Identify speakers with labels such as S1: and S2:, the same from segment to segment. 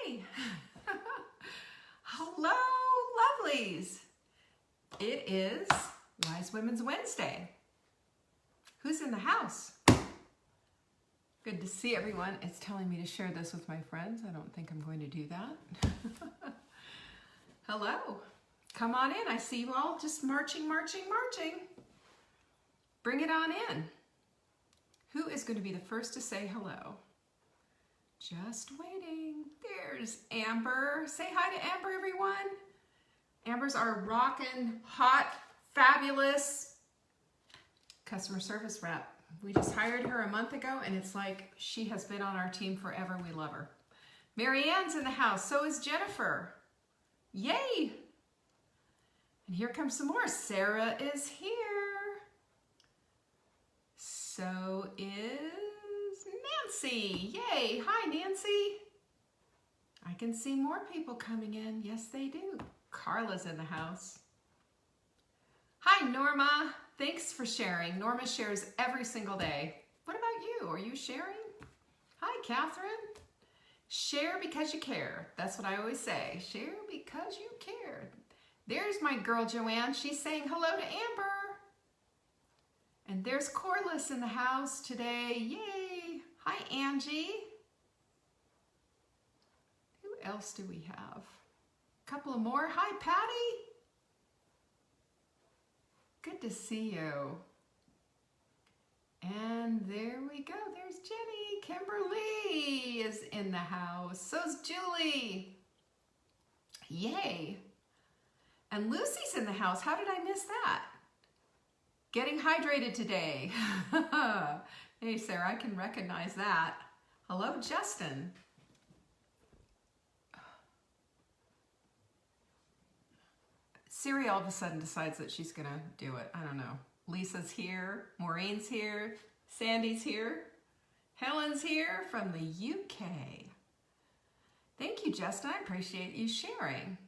S1: Hi. Hello, lovelies. It is Wise Women's Wednesday. Who's in the house? Good to see everyone. It's telling me to share this with my friends. I don't think I'm going to do that. Hello. Come on in. I see you all just marching, marching, marching. Bring it on in. Who is going to be the first to say hello? Just waiting. There's Amber. Say hi to Amber, everyone. Amber's our rockin', hot, fabulous customer service rep. We just hired her a month ago, and it's like she has been on our team forever. We love her. Mary Ann's in the house. So is Jennifer. Yay! And here comes some more. Sarah is here. So is Nancy. Yay! Hi, Nancy. I can see more people coming in. Yes, they do. Carla's in the house. Hi, Norma. Thanks for sharing. Norma shares every single day. What about you? Are you sharing? Hi, Catherine. Share because you care. That's what I always say. Share because you care. There's my girl, Joanne. She's saying hello to Amber. And there's Corliss in the house today. Yay. Hi, Angie. Who else do we have? A couple of more. Hi, Patty. Good to see you. And there we go. There's Jenny. Kimberly is in the house. So's Julie. Yay. And Lucy's in the house. How did I miss that? Getting hydrated today. Hey, Sarah, I can recognize that. Hello, Justin. Siri all of a sudden decides that she's gonna do it. I don't know. Lisa's here, Maureen's here, Sandy's here, Helen's here from the UK. Thank you, Justin. I appreciate you sharing.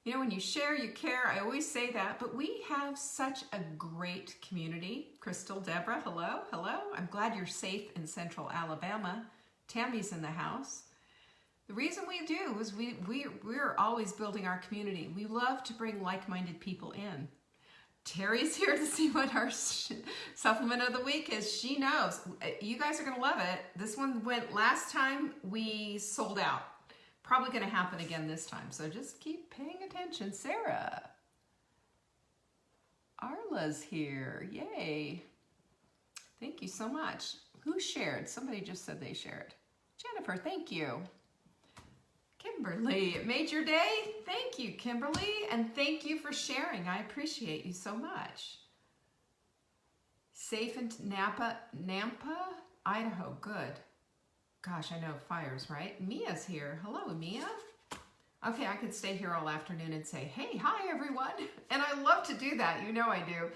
S1: You know, when you share, you care. I always say that, but we have such a great community. Crystal, Deborah, hello, hello. I'm glad you're safe in Central Alabama. Tammy's in the house. The reason we do is we're always building our community. We love to bring like-minded people in. Terry's here to see what our supplement of the week is. She knows. You guys are going to love it. This one went last time we sold out. Probably going to happen again this time. So just keep paying attention. Sarah. Arla's here. Yay. Thank you so much. Who shared? Somebody just said they shared. Jennifer, thank you. Kimberly, it made your day. Thank you, Kimberly, and thank you for sharing. I appreciate you so much. Safe in Nampa, Idaho. Good. Gosh, I know fires, right? Mia's here. Hello, Mia. Okay, I could stay here all afternoon and say, hey, hi, everyone. And I love to do that. You know I do.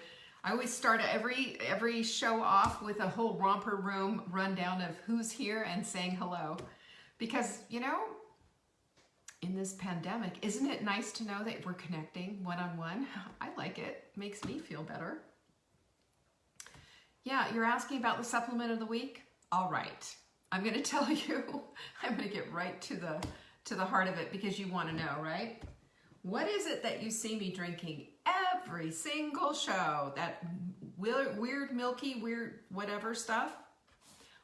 S1: I always start every show off with a whole romper room rundown of who's here and saying hello. Because, you know, in this pandemic, isn't it nice to know that we're connecting one-on-one? I like it. It makes me feel better. Yeah, you're asking about the supplement of the week? All right. I'm going to tell you. I'm going to get right to the heart of it because you want to know, right? What is it that you see me drinking every single show? That weird, milky, weird, whatever stuff?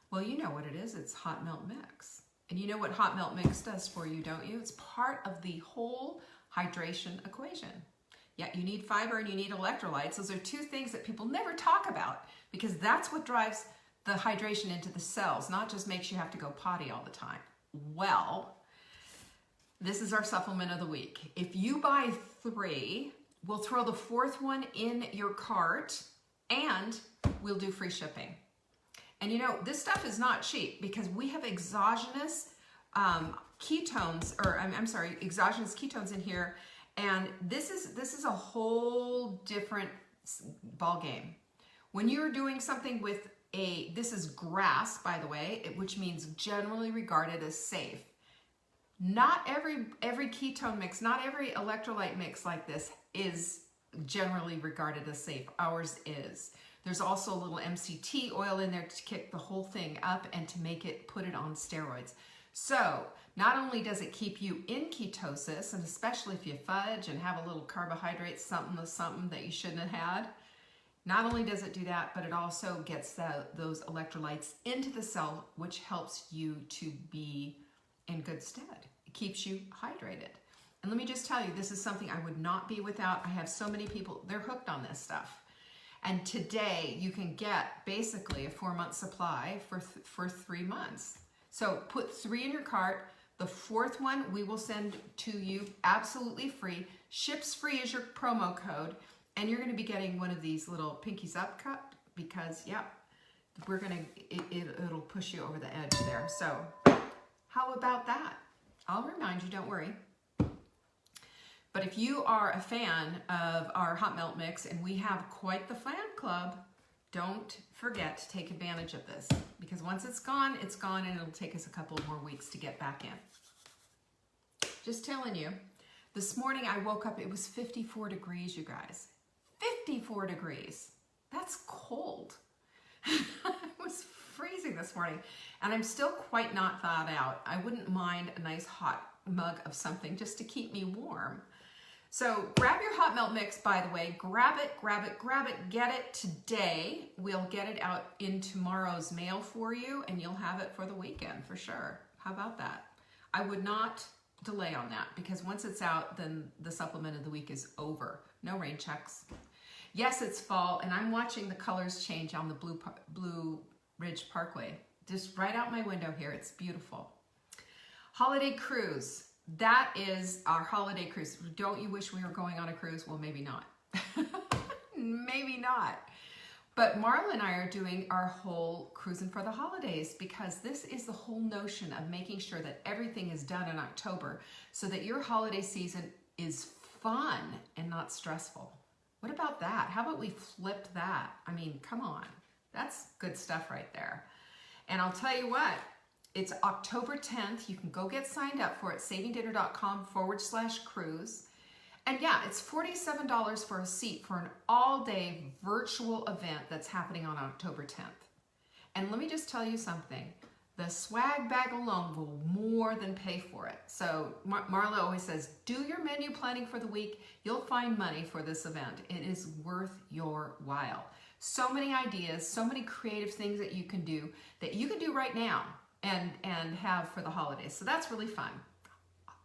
S1: Well, you know what it is. It's hot milk mix. And you know what hot milk mix does for you, don't you? It's part of the whole hydration equation. Yeah, you need fiber and you need electrolytes. Those are two things that people never talk about because that's what drives the hydration into the cells, not just makes you have to go potty all the time. Well, this is our supplement of the week. If you buy 3, we'll throw the 4th one in your cart and we'll do free shipping. And you know, this stuff is not cheap because we have exogenous ketones, or I'm sorry, exogenous ketones in here. And this is a whole different ball game. When you're doing something with this is GRAS, by the way, which means generally regarded as safe. Not every ketone mix, not every electrolyte mix like this is generally regarded as safe. Ours is. There's also a little MCT oil in there to kick the whole thing up and to make it, put it on steroids. So not only does it keep you in ketosis, and especially if you fudge and have a little carbohydrate, something that you shouldn't have had, not only does it do that, but it also gets those electrolytes into the cell, which helps you to be in good stead. It keeps you hydrated. And let me just tell you, this is something I would not be without. I have so many people, they're hooked on this stuff. And today you can get basically a 4-month supply for 3 months. So put 3 in your cart. The 4th one we will send to you absolutely free. Ships free is your promo code. And you're going to be getting one of these little pinkies up cup because, yeah, we're going to, it'll push you over the edge there. So how about that? I'll remind you, don't worry. But if you are a fan of our hot melt mix, and we have quite the fan club, don't forget to take advantage of this, because once it's gone, and it'll take us a couple more weeks to get back in. Just telling you, this morning I woke up, it was 54 degrees, you guys. 54 degrees. That's cold. It was freezing this morning, and I'm still quite not thawed out. I wouldn't mind a nice hot mug of something just to keep me warm. So grab your hot melt mix, by the way. Grab it, get it today. We'll get it out in tomorrow's mail for you, and you'll have it for the weekend for sure. How about that? I would not delay on that, because once it's out, then the supplement of the week is over. No rain checks. Yes, it's fall, and I'm watching the colors change on the Blue Ridge Parkway. Just right out my window here. It's beautiful. Holiday cruise. That is our holiday cruise. Don't you wish we were going on a cruise? Well, maybe not. Maybe not. But Marla and I are doing our whole cruising for the holidays, because this is the whole notion of making sure that everything is done in October so that your holiday season is fun and not stressful. What about that? How about we flip that? I mean, come on. That's good stuff right there. And I'll tell you what, it's October 10th. You can go get signed up for it, savingdinner.com/cruise. And yeah, it's $47 for a seat for an all-day virtual event that's happening on October 10th. And let me just tell you something. The swag bag alone will more than pay for it. So Marla always says, do your menu planning for the week. You'll find money for this event. It is worth your while. So many ideas, so many creative things that you can do right now and have for the holidays. So that's really fun.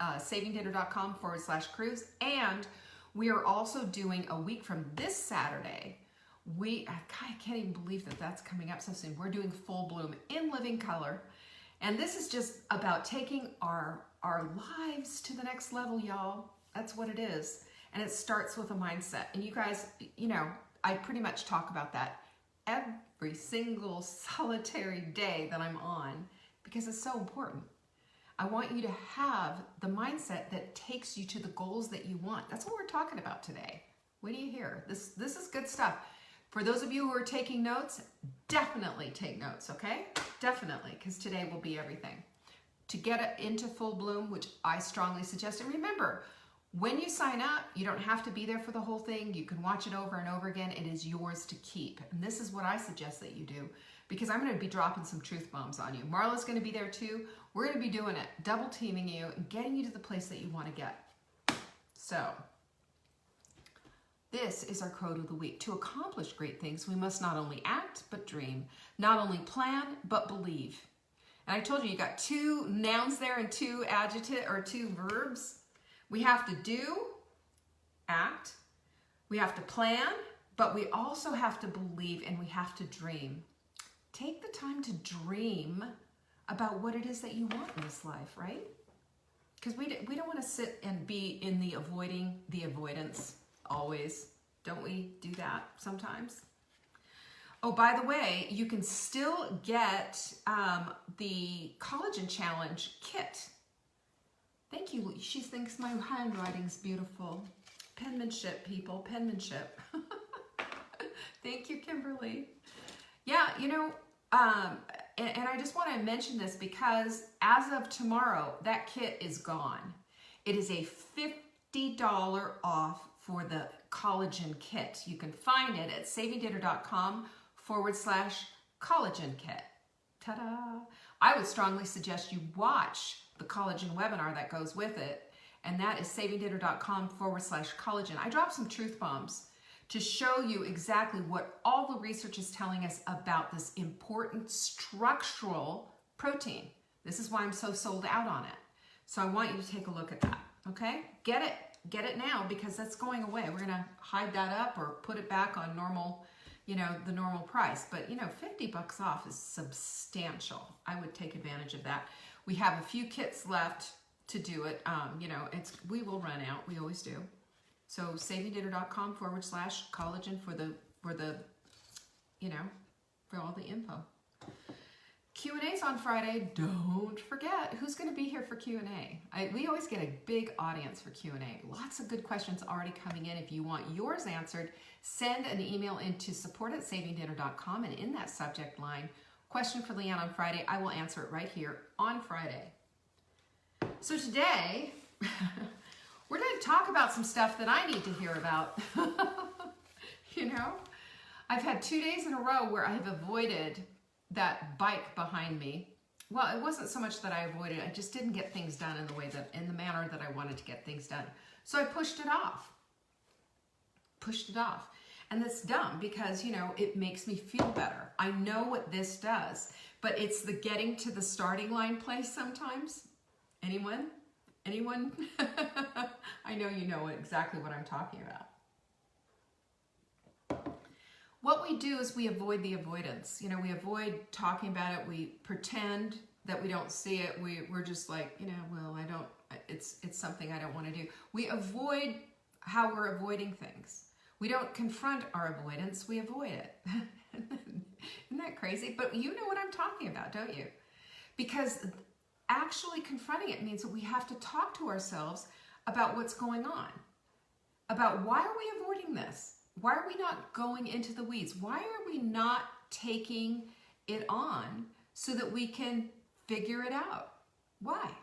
S1: savingdinner.com/cruise. And we are also doing a week from this Saturday. I can't even believe that that's coming up so soon. We're doing Full Bloom in living color. And this is just about taking our lives to the next level, y'all. That's what it is. And it starts with a mindset. And you guys, you know, I pretty much talk about that every single solitary day that I'm on, because it's so important. I want you to have the mindset that takes you to the goals that you want. That's what we're talking about today. What do you hear? This is good stuff. For those of you who are taking notes, definitely take notes, okay? Definitely, because today will be everything. To get it into Full Bloom, which I strongly suggest, and remember, when you sign up, you don't have to be there for the whole thing. You can watch it over and over again. It is yours to keep. And this is what I suggest that you do, because I'm going to be dropping some truth bombs on you. Marla's going to be there too. We're going to be doing it, double teaming you and getting you to the place that you want to get. So this is our quote of the week. To accomplish great things, we must not only act, but dream. Not only plan, but believe. And I told you got 2 nouns there and 2 adjectives or 2 verbs. We have to do, act. We have to plan, but we also have to believe, and we have to dream. Take the time to dream about what it is that you want in this life, right? Because we don't want to sit and be in the avoidance always. Don't we do that sometimes? Oh, by the way, you can still get the Collagen Challenge Kit. Thank you. She thinks my handwriting's beautiful. Penmanship, people, penmanship. Thank you, Kimberly. Yeah, you know, and I just want to mention this because as of tomorrow, that kit is gone. It is a $50 off for the Collagen Kit. You can find it at savingdinner.com/collagen kit. Ta-da! I would strongly suggest you watch the collagen webinar that goes with it, and that is savingdinner.com/collagen. I dropped some truth bombs to show you exactly what all the research is telling us about this important structural protein. This is why I'm so sold out on it. So I want you to take a look at that, okay? Get it now, because that's going away. We're gonna hide that up or put it back on normal, the normal price. But $50 off is substantial. I would take advantage of that. We have a few kits left to do it. We will run out, we always do. So savingdinner.com/collagen for all the info. Q&A's on Friday. Don't forget, who's going to be here for Q&A? We always get a big audience for Q&A. Lots of good questions already coming in. If you want yours answered, send an email into support@savingdinner.com, and in that subject line, question for Leanne on Friday. I will answer it right here on Friday. So today, we're going to talk about some stuff that I need to hear about. I've had 2 days in a row where I have avoided that bike behind me. Well, it wasn't so much that I avoided it, I just didn't get things done in the manner that I wanted to get things done. So I pushed it off. And that's dumb because, it makes me feel better. I know what this does, but it's the getting to the starting line place sometimes. Anyone? I know you know exactly what I'm talking about. What we do is we avoid the avoidance. We avoid talking about it. We pretend that we don't see it. We're just like, it's something I don't want to do. We avoid how we're avoiding things. We don't confront our avoidance, we avoid it. Isn't that crazy? But you know what I'm talking about, don't you? Because actually confronting it means that we have to talk to ourselves about what's going on. About why are we avoiding this? Why are we not going into the weeds? Why are we not taking it on so that we can figure it out? Why?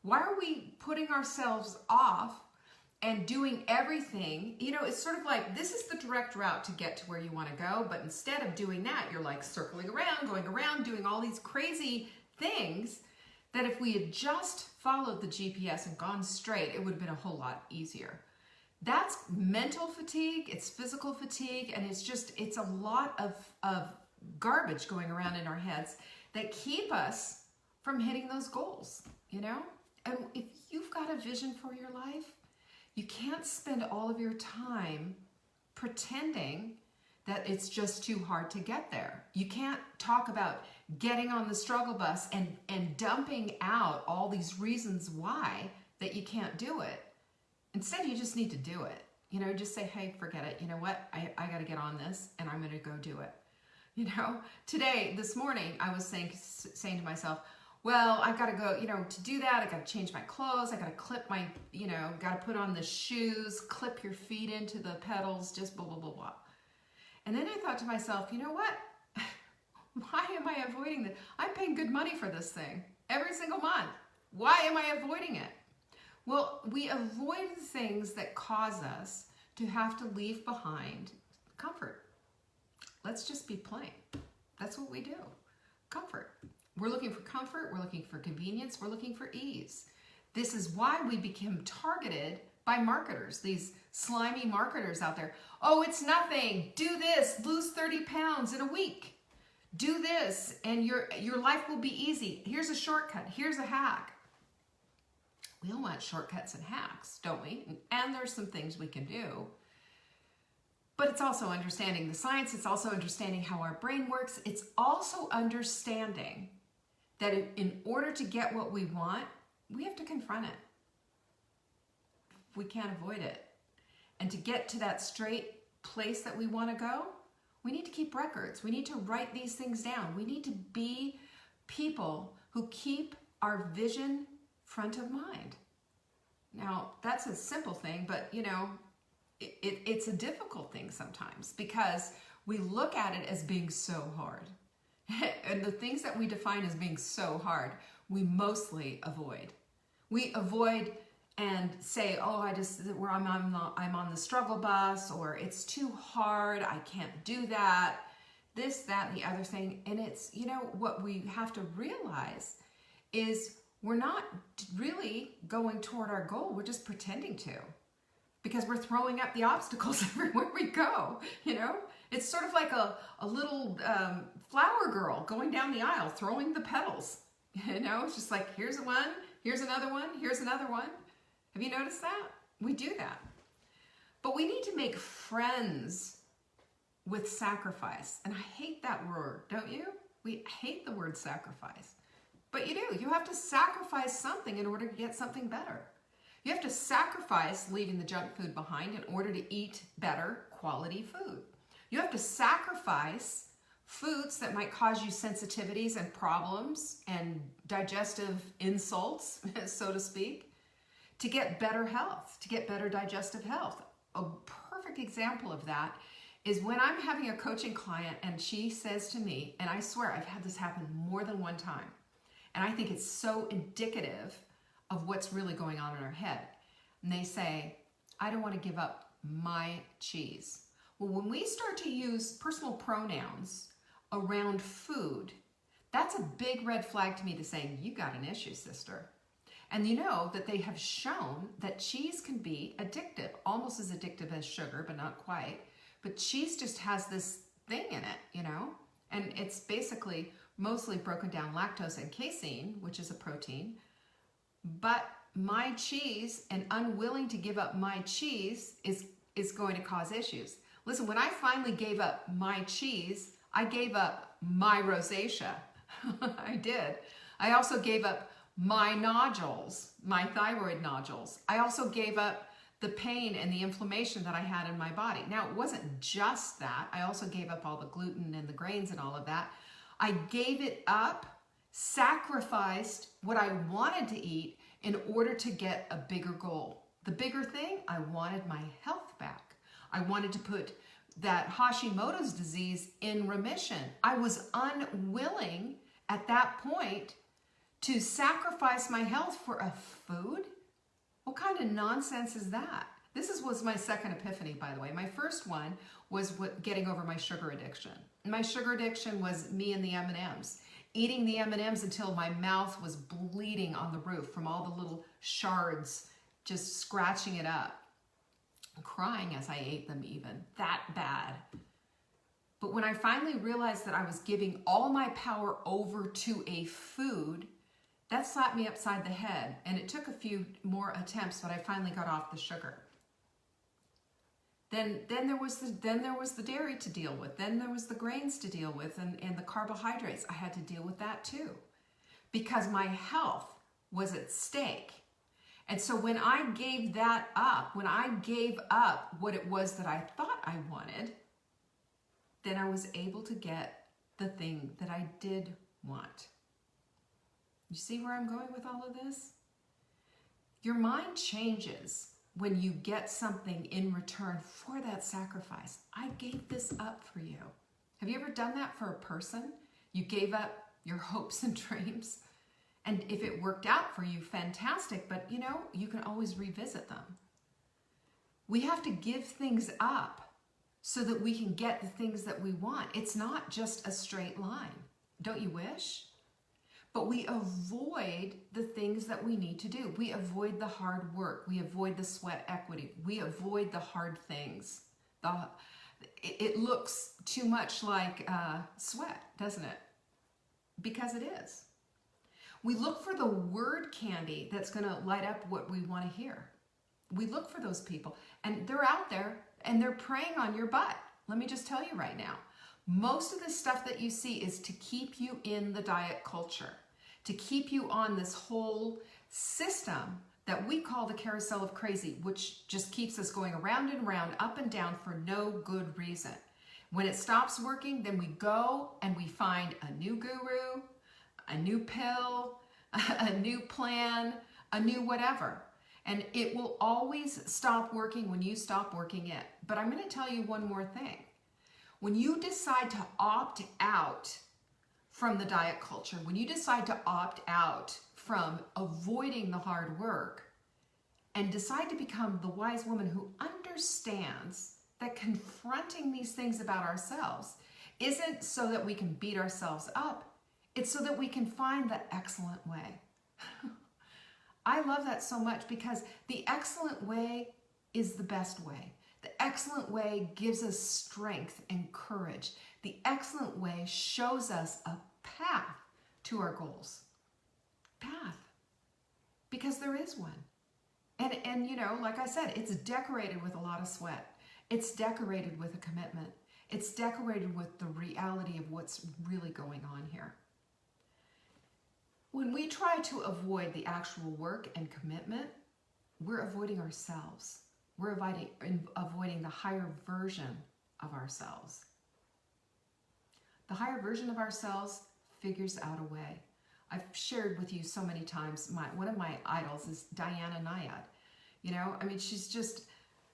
S1: Why are we putting ourselves off and doing everything? It's sort of like, this is the direct route to get to where you want to go, but instead of doing that, you're like circling around, going around, doing all these crazy things that if we had just followed the GPS and gone straight, it would have been a whole lot easier. That's mental fatigue, it's physical fatigue, and it's a lot of garbage going around in our heads that keep us from hitting those goals, And if you've got a vision for your life, you can't spend all of your time pretending that it's just too hard to get there. You can't talk about getting on the struggle bus and dumping out all these reasons why that you can't do it. Instead, you just need to do it. Just say, hey, forget it. You know what? I got to get on this and I'm going to go do it. This morning, I was saying to myself, well, I've got to go, to do that, I got to change my clothes. I got to clip my, got to put on the shoes, clip your feet into the pedals, just blah, blah, blah, blah. And then I thought to myself, you know what? Why am I avoiding this? I'm paying good money for this thing every single month. Why am I avoiding it? Well, we avoid the things that cause us to have to leave behind comfort. Let's just be plain. That's what we do. Comfort. We're looking for comfort. We're looking for convenience. We're looking for ease. This is why we become targeted by marketers, these slimy marketers out there. Oh, it's nothing. Do this. Lose 30 pounds in a week. Do this and your life will be easy. Here's a shortcut. Here's a hack. We all want shortcuts and hacks, don't we? And there's some things we can do. But it's also understanding the science. It's also understanding how our brain works. It's also understanding that in order to get what we want, we have to confront it. We can't avoid it. And to get to that straight place that we want to go, we need to keep records. We need to write these things down. We need to be people who keep our vision front of mind. Now, that's a simple thing, but it's a difficult thing sometimes because we look at it as being so hard. And the things that we define as being so hard, we mostly avoid. We avoid and say, oh, I'm on the struggle bus, or it's too hard, I can't do that. this, that, and the other thing. And it's, you know, what we have to realize is we're not really going toward our goal. We're just pretending to, because we're throwing up the obstacles everywhere we go, you know? It's sort of like a little flower girl going down the aisle, throwing the petals, you know? It's just like, here's one, here's another one, here's another one. Have you noticed that? We do that. But we need to make friends with sacrifice. And I hate that word, don't you? We hate the word sacrifice. But you do. You have to sacrifice something in order to get something better. You have to sacrifice leaving the junk food behind in order to eat better quality food. You have to sacrifice foods that might cause you sensitivities and problems and digestive insults, so to speak, to get better health, to get better digestive health. A perfect example of that is when I'm having a coaching client and she says to me, and I swear I've had this happen more than one time, and I think it's so indicative of what's really going on in our head. And they say, I don't want to give up my cheese. Well, when we start to use personal pronouns around food, that's a big red flag to me to saying, you got an issue, sister. And you know that they have shown that cheese can be addictive, almost as addictive as sugar, but not quite. But cheese just has this thing in it, you know? And it's basically mostly broken down lactose and casein, which is a protein. But my cheese and unwilling to give up my cheese is going to cause issues. Listen, when I finally gave up my cheese, I gave up my rosacea. I did. I also gave up my nodules, my thyroid nodules. I also gave up the pain and the inflammation that I had in my body. Now, it wasn't just that. I also gave up all the gluten and the grains and all of that. I gave it up, sacrificed what I wanted to eat in order to get a bigger goal. The bigger thing, I wanted my health back. I wanted to put that Hashimoto's disease in remission. I was unwilling at that point to sacrifice my health for a food? What kind of nonsense is that? This was my second epiphany, by the way. My first one was getting over my sugar addiction. My sugar addiction was me and the M&Ms. Eating the M&Ms until my mouth was bleeding on the roof from all the little shards, just scratching it up. Crying as I ate them even. That bad. But when I finally realized that I was giving all my power over to a food, that slapped me upside the head, and it took a few more attempts, but I finally got off the sugar. Then there was the dairy to deal with. Then there was the grains to deal with, and the carbohydrates. I had to deal with that too, because my health was at stake. And so when I gave that up, when I gave up what it was that I thought I wanted, then I was able to get the thing that I did want. You see where I'm going with all of this? Your mind changes when you get something in return for that sacrifice. I gave this up for you. Have you ever done that for a person? You gave up your hopes and dreams. And if it worked out for you, fantastic. But you know, you can always revisit them. We have to give things up so that we can get the things that we want. It's not just a straight line. Don't you wish? But we avoid the things that we need to do. We avoid the hard work. We avoid the sweat equity. We avoid the hard things. It looks too much like sweat, doesn't it? Because it is. We look for the word candy that's going to light up what we want to hear. We look for those people, and they're out there, and they're preying on your butt. Let me just tell you right now. Most of the stuff that you see is to keep you in the diet culture, to keep you on this whole system that we call the carousel of crazy, which just keeps us going around and around, up and down for no good reason. When it stops working, then we go and we find a new guru, a new pill, a new plan, a new whatever. And it will always stop working when you stop working it. But I'm going to tell you one more thing. When you decide to opt out from the diet culture, when you decide to opt out from avoiding the hard work and decide to become the wise woman who understands that confronting these things about ourselves isn't so that we can beat ourselves up. It's so that we can find the excellent way. I love that so much because the excellent way is the best way. The excellent way gives us strength and courage. The excellent way shows us a path to our goals. Path. Because there is one. And you know, like I said, it's decorated with a lot of sweat. It's decorated with a commitment. It's decorated with the reality of what's really going on here. When we try to avoid the actual work and commitment, we're avoiding ourselves. We're avoiding the higher version of ourselves. The higher version of ourselves figures out a way. I've shared with you so many times, one of my idols is Diana Nyad. You know, I mean, she's just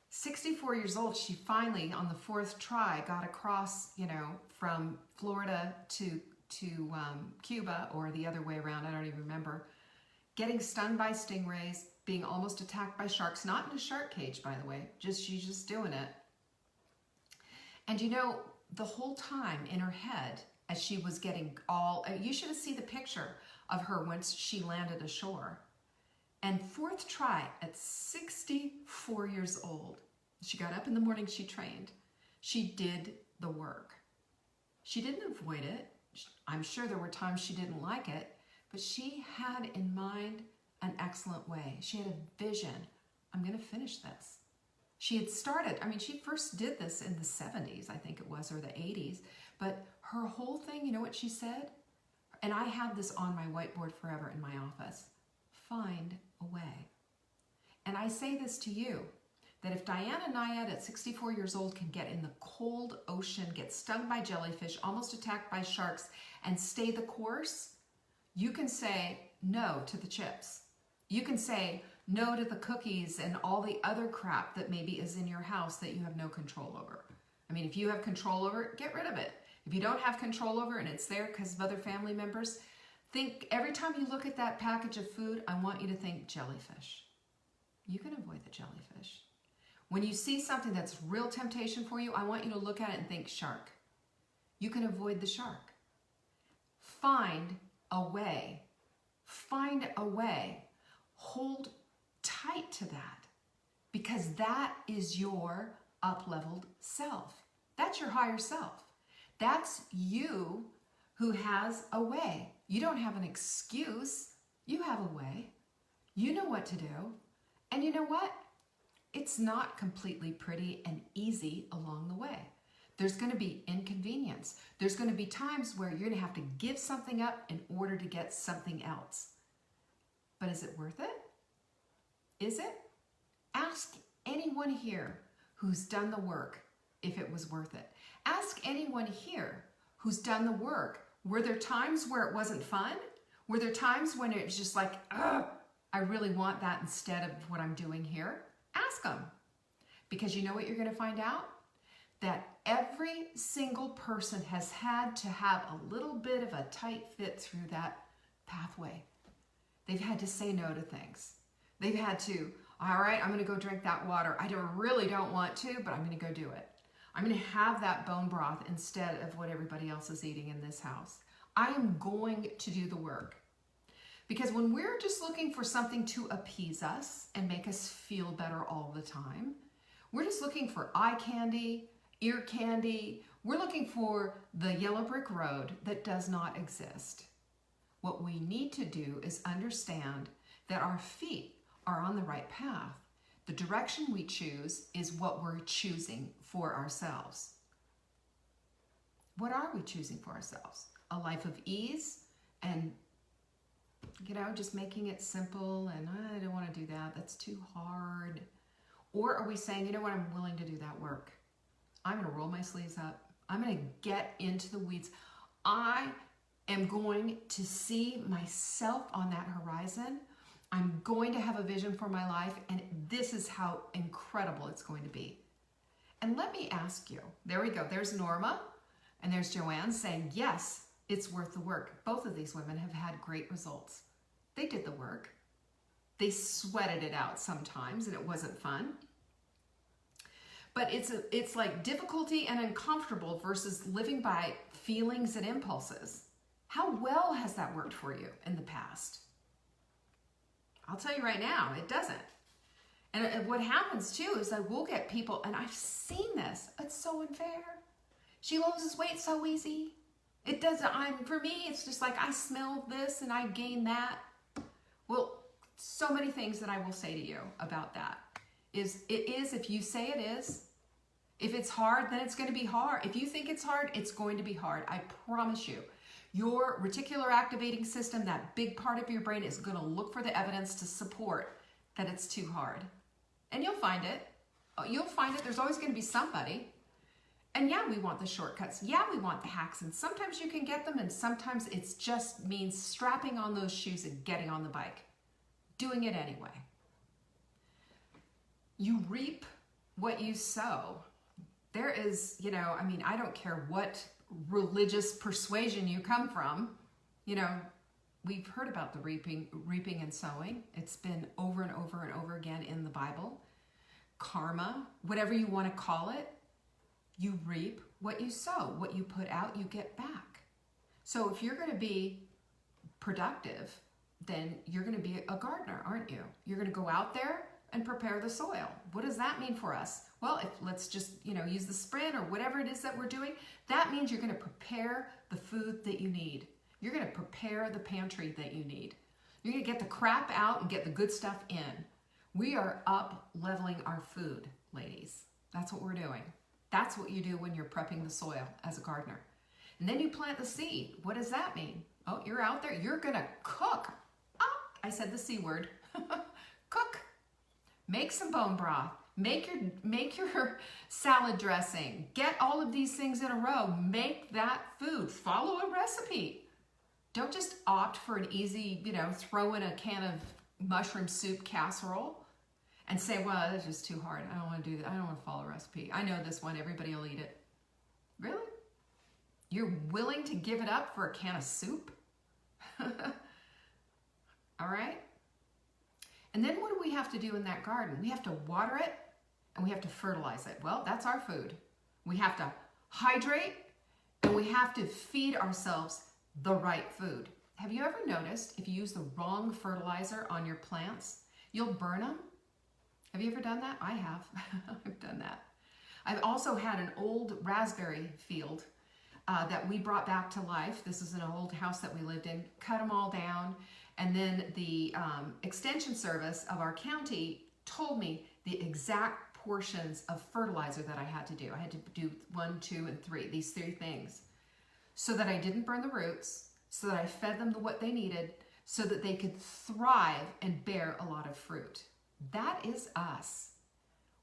S1: 64 years old. She finally, on the 4th try, got across, you know, from Florida to Cuba, or the other way around, I don't even remember, getting stung by stingrays, being almost attacked by sharks, not in a shark cage, by the way, she's just doing it. And you know, the whole time in her head, as she was getting you should have seen the picture of her once she landed ashore. And 4th try at 64 years old, she got up in the morning, she trained. She did the work. She didn't avoid it. I'm sure there were times she didn't like it, but she had in mind an excellent way. She had a vision. I'm going to finish this. She had started, I mean, she first did this in the 70s, I think it was, or the 80s, but her whole thing, you know what she said? And I have this on my whiteboard forever in my office. Find a way. And I say this to you, that if Diana Nyad at 64 years old can get in the cold ocean, get stung by jellyfish, almost attacked by sharks, and stay the course, you can say no to the chips. You can say no to the cookies and all the other crap that maybe is in your house that you have no control over. I mean, if you have control over it, get rid of it. If you don't have control over it and it's there because of other family members, think every time you look at that package of food, I want you to think jellyfish. You can avoid the jellyfish. When you see something that's real temptation for you, I want you to look at it and think shark. You can avoid the shark. Find a way. Find a way. Hold tight to that, because that is your up-leveled self. That's your higher self. That's you who has a way. You don't have an excuse. You have a way. You know what to do. And you know what? It's not completely pretty and easy along the way. There's going to be inconvenience. There's going to be times where you're going to have to give something up in order to get something else. But is it worth it? Is it? Ask anyone here who's done the work if it was worth it. Ask anyone here who's done the work. Were there times where it wasn't fun? Were there times when it was just like, ugh, I really want that instead of what I'm doing here? Ask them. Because you know what you're going to find out? That every single person has had to have a little bit of a tight fit through that pathway. They've had to say no to things. They've had to, all right, I'm going to go drink that water. I really don't want to, but I'm going to go do it. I'm going to have that bone broth instead of what everybody else is eating in this house. I am going to do the work. Because when we're just looking for something to appease us and make us feel better all the time, we're just looking for eye candy, ear candy. We're looking for the yellow brick road that does not exist. What we need to do is understand that our feet are on the right path. The direction we choose is what we're choosing for ourselves. What are we choosing for ourselves? A life of ease and, you know, just making it simple and I don't want to do that. That's too hard. Or are we saying, you know what, I'm willing to do that work. I'm going to roll my sleeves up. I'm going to get into the weeds. I am going to see myself on that horizon. I'm going to have a vision for my life, and this is how incredible it's going to be. And let me ask you, there we go. There's Norma, and there's Joanne saying, yes, it's worth the work. Both of these women have had great results. They did the work. They sweated it out sometimes, and it wasn't fun. But it's like difficulty and uncomfortable versus living by feelings and impulses. How well has that worked for you in the past? I'll tell you right now, it doesn't. And what happens too is that we'll get people, and I've seen this, it's so unfair. She loses weight so easy. It doesn't, for me, it's just like I smell this and I gain that. Well, so many things that I will say to you about that is it is if you say it is. If it's hard, then it's going to be hard. If you think it's hard, it's going to be hard. I promise you. Your reticular activating system, that big part of your brain, is going to look for the evidence to support that it's too hard. And you'll find it. You'll find it. There's always going to be somebody. And yeah, we want the shortcuts. Yeah, we want the hacks. And sometimes you can get them, and sometimes it just means strapping on those shoes and getting on the bike. Doing it anyway. You reap what you sow. There is, I mean, I don't care what religious persuasion you come from. We've heard about the reaping and sowing. It's been over and over and over again in the Bible. Karma, whatever you want to call it, you reap what you sow. What you put out, you get back. So if you're going to be productive, then you're going to be a gardener, aren't you? You're going to go out there and prepare the soil. What does that mean for us? Well, let's just, use the sprint or whatever it is that we're doing. That means you're going to prepare the food that you need. You're going to prepare the pantry that you need. You're going to get the crap out and get the good stuff in. We are up leveling our food, ladies. That's what we're doing. That's what you do when you're prepping the soil as a gardener. And then you plant the seed. What does that mean? Oh, you're out there. You're going to cook. Oh, I said the C word. Cook. Make some bone broth. Make your salad dressing. Get all of these things in a row. Make that food. Follow a recipe. Don't just opt for an easy, throw in a can of mushroom soup casserole and say, well, that's just too hard. I don't want to do that. I don't want to follow a recipe. I know this one. Everybody will eat it. Really? You're willing to give it up for a can of soup? All right? And then what do we have to do in that garden? We have to water it and we have to fertilize it. Well, that's our food. We have to hydrate and we have to feed ourselves the right food. Have you ever noticed if you use the wrong fertilizer on your plants, you'll burn them? Have you ever done that? I have. I've done that. I've also had an old raspberry field that we brought back to life. This is an old house that we lived in. Cut them all down. And then the extension service of our county told me the exact portions of fertilizer that I had to do. I had to do 1, 2, and 3, these 3 things, so that I didn't burn the roots, so that I fed them what they needed, so that they could thrive and bear a lot of fruit. That is us.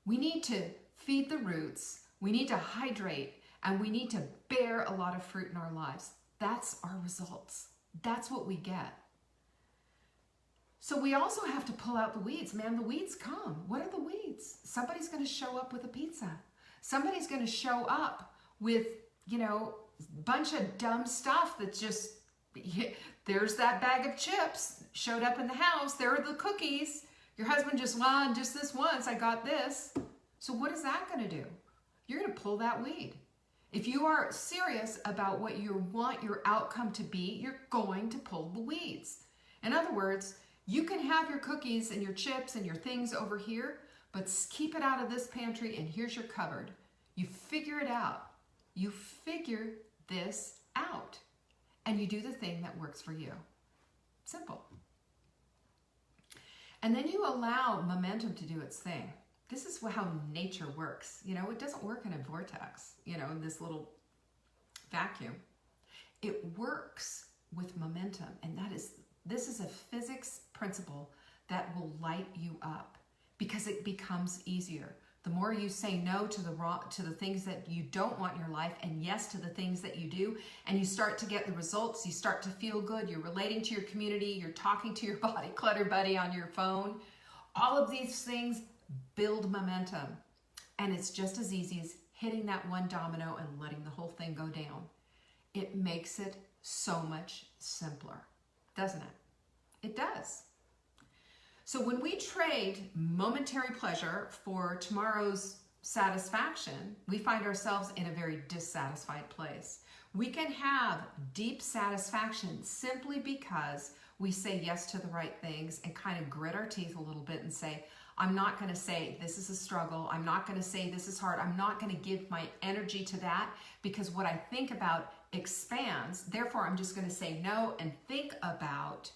S1: We need to feed the roots, we need to hydrate, and we need to bear a lot of fruit in our lives. That's our results. That's what we get. So we also have to pull out the weeds. Man, the weeds come. What are the weeds? Somebody's going to show up with a pizza. Somebody's going to show up with, bunch of dumb stuff that's just, there's that bag of chips showed up in the house. There are the cookies. Your husband just this once, I got this. So what is that going to do? You're going to pull that weed. If you are serious about what you want your outcome to be, you're going to pull the weeds. In other words, you can have your cookies and your chips and your things over here, but keep it out of this pantry and here's your cupboard. You figure it out. You figure this out. And you do the thing that works for you. Simple. And then you allow momentum to do its thing. This is how nature works. It doesn't work in a vortex, in this little vacuum. It works with momentum, and this is a physics principle that will light you up because it becomes easier. The more you say no to the things that you don't want in your life and yes to the things that you do, and you start to get the results, you start to feel good, you're relating to your community, you're talking to your body clutter buddy on your phone. All of these things build momentum. And it's just as easy as hitting that one domino and letting the whole thing go down. It makes it so much simpler, doesn't it? It does. So when we trade momentary pleasure for tomorrow's satisfaction, we find ourselves in a very dissatisfied place. We can have deep satisfaction simply because we say yes to the right things and kind of grit our teeth a little bit and say, I'm not going to say this is a struggle. I'm not going to say this is hard. I'm not going to give my energy to that because what I think about expands. Therefore, I'm just going to say no and think about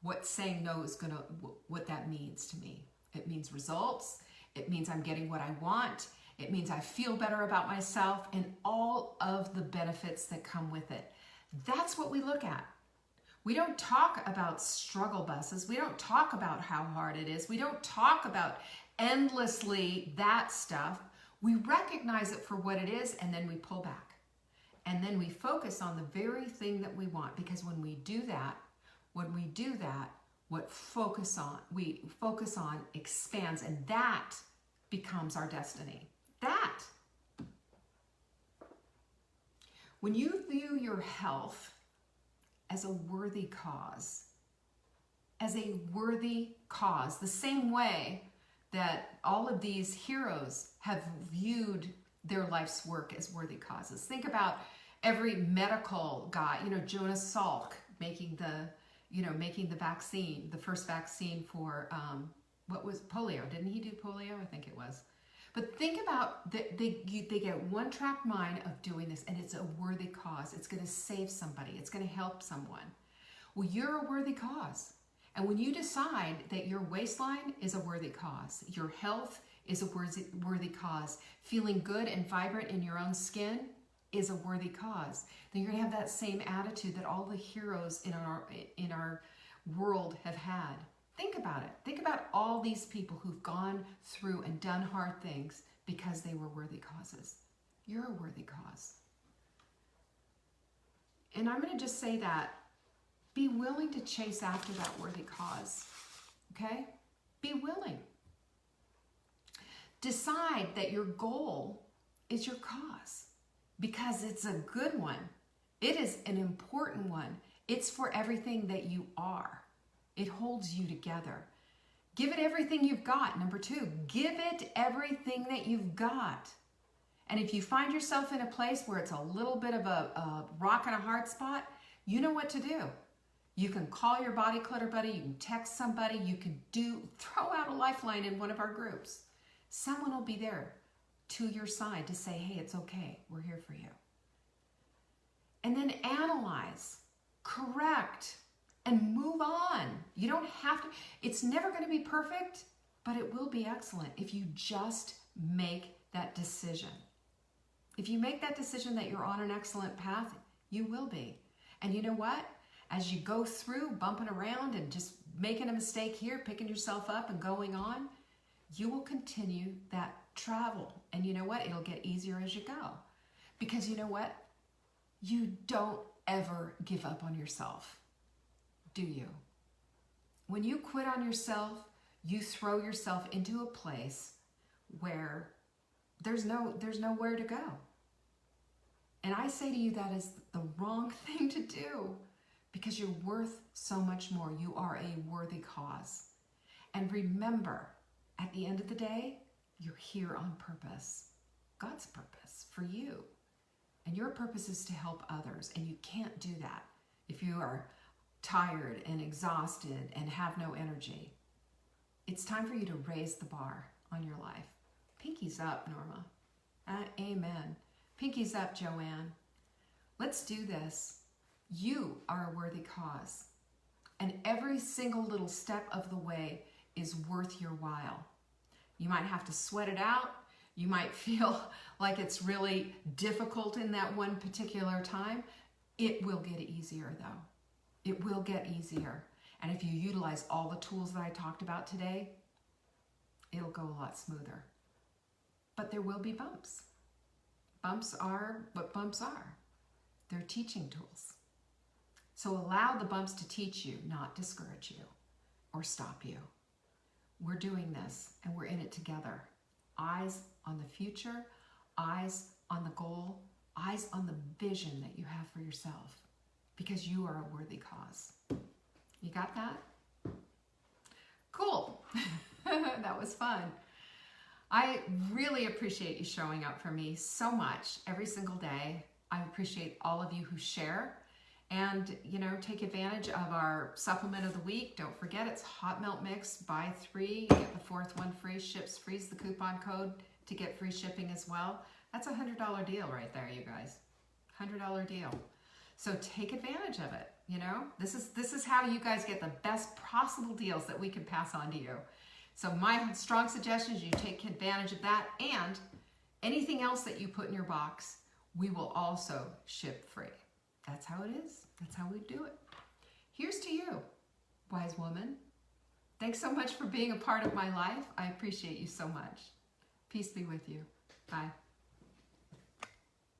S1: what saying no is going to, what that means to me. It means results. It means I'm getting what I want. It means I feel better about myself and all of the benefits that come with it. That's what we look at. We don't talk about struggle buses. We don't talk about how hard it is. We don't talk about endlessly that stuff. We recognize it for what it is, and then we pull back. And then we focus on the very thing that we want, because when we do that, what we focus on expands, and that becomes our destiny. That. When you view your health as a worthy cause, the same way that all of these heroes have viewed their life's work as worthy causes. Think about every medical guy, Jonas Salk making the vaccine, the first vaccine for, what was polio? Didn't he do polio? I think it was. But think about, they get one-track mind of doing this, and it's a worthy cause. It's going to save somebody. It's going to help someone. Well, you're a worthy cause. And when you decide that your waistline is a worthy cause, your health is a worthy cause, feeling good and vibrant in your own skin is a worthy cause, then you're going to have that same attitude that all the heroes in our world have had. Think about it. Think about all these people who've gone through and done hard things because they were worthy causes. You're a worthy cause. And I'm going to just say that. Be willing to chase after that worthy cause. Okay? Be willing. Decide that your goal is your cause because it's a good one. It is an important one. It's for everything that you are. It holds you together. Give it everything you've got. Number 2, give it everything that you've got. And if you find yourself in a place where it's a little bit of a rock and a hard spot, you know what to do. You can call your body clutter buddy. You can text somebody. You can throw out a lifeline in one of our groups. Someone will be there to your side to say, hey, it's okay. We're here for you. And then analyze, correct, and move on. You don't have to, it's never going to be perfect, but it will be excellent if you just make that decision. If you make that decision that you're on an excellent path, you will be. And you know what? As you go through bumping around and just making a mistake here, picking yourself up and going on, you will continue that travel. And you know what? It'll get easier as you go. Because you know what? You don't ever give up on yourself. Do you? When you quit on yourself, you throw yourself into a place where there's nowhere to go. And I say to you that is the wrong thing to do because you're worth so much more. You are a worthy cause. And remember, at the end of the day, you're here on purpose. God's purpose for you. And your purpose is to help others. And you can't do that if you are tired and exhausted and have no energy. It's time for you to raise the bar on your life. Pinkies up, Norma. Amen. Pinkies up, Joanne. Let's do this. You are a worthy cause. And every single little step of the way is worth your while. You might have to sweat it out. You might feel like it's really difficult in that one particular time. It will get easier though. It will get easier. And if you utilize all the tools that I talked about today, it'll go a lot smoother. But there will be bumps. Bumps are what bumps are. They're teaching tools. So allow the bumps to teach you, not discourage you or stop you. We're doing this and we're in it together. Eyes on the future, eyes on the goal, eyes on the vision that you have for yourself because you are a worthy cause. You got that? Cool. That was fun. I really appreciate you showing up for me so much every single day. I appreciate all of you who share and, you know, take advantage of our supplement of the week. Don't forget, it's hot melt mix. Buy 3, you get the 4th one free. Ships free is the coupon code to get free shipping as well. That's a $100 deal right there, you guys. $100 deal. So take advantage of it. You know, this is how you guys get the best possible deals that we can pass on to you. So my strong suggestion is you take advantage of that, and anything else that you put in your box, we will also ship free. That's how it is. That's how we do it. Here's to you, wise woman. Thanks so much for being a part of my life. I appreciate you so much. Peace be with you. Bye.